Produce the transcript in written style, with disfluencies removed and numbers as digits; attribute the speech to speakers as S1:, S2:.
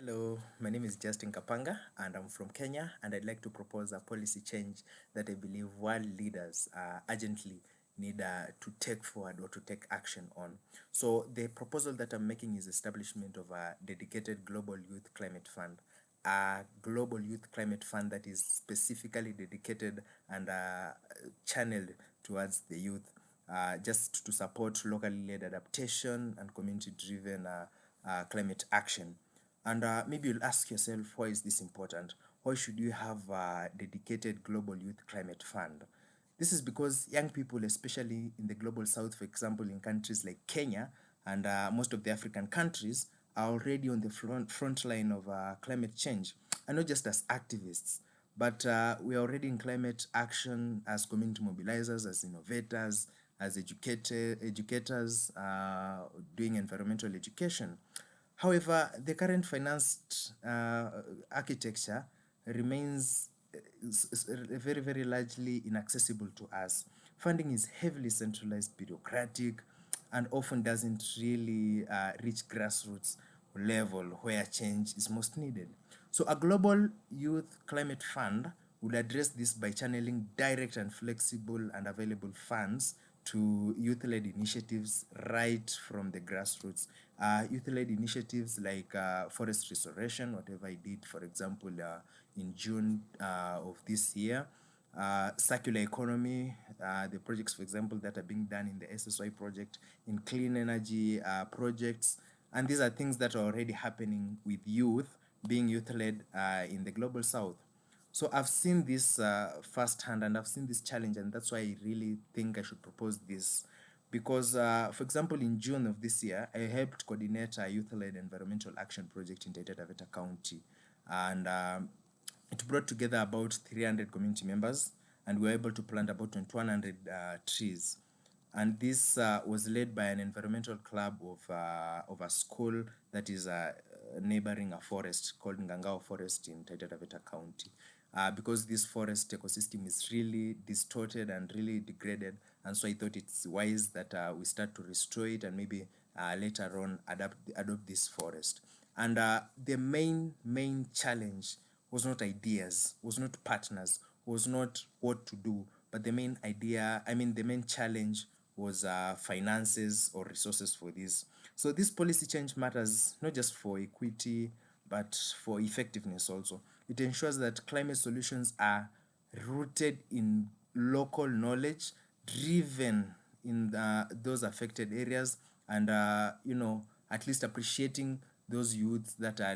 S1: Hello, my name is Justin Kapanga and I'm from Kenya, and I'd like to propose a policy change that I believe world leaders urgently need to take forward or to take action on. So the proposal that I'm making is establishment of a dedicated global youth climate fund, a global youth climate fund that is specifically dedicated and channeled towards the youth, just to support locally led adaptation and community driven climate action. And maybe you'll ask yourself, why is this important? Why should you have a dedicated global youth climate fund? This is because young people, especially in the global south, for example, in countries like Kenya and most of the African countries, are already on the front line of climate change, and not just as activists, but we are already in climate action as community mobilizers, as innovators, as educators doing environmental education. However, the current financed architecture remains very, very largely inaccessible to us. Funding is heavily centralized, bureaucratic, and often doesn't really reach grassroots level where change is most needed. So, a global youth climate fund would address this by channeling direct and flexible and available funds to youth-led initiatives right from the grassroots. Youth-led initiatives like forest restoration, whatever I did, for example, in June of this year. Circular economy, the projects, for example, that are being done in the SSY project, in clean energy projects. And these are things that are already happening with youth, being youth-led in the global south. So I've seen this firsthand, and I've seen this challenge, and that's why I really think I should propose this. Because, for example, in June of this year, I helped coordinate a youth-led environmental action project in Taita Taveta County, and it brought together about 300 community members, and we were able to plant about 2,100 trees. And this was led by an environmental club of a school that is neighboring a forest called Ngangao Forest in Taita Taveta County. Because this forest ecosystem is really distorted and really degraded, and so I thought it's wise that we start to restore it and maybe later on adopt this forest. And the main challenge was not ideas, was not partners, was not what to do, but the main idea, I mean, the main challenge was finances or resources for this. So this policy change matters not just for equity, but for effectiveness also. It ensures that climate solutions are rooted in local knowledge, driven in those affected areas, and at least appreciating those youths that are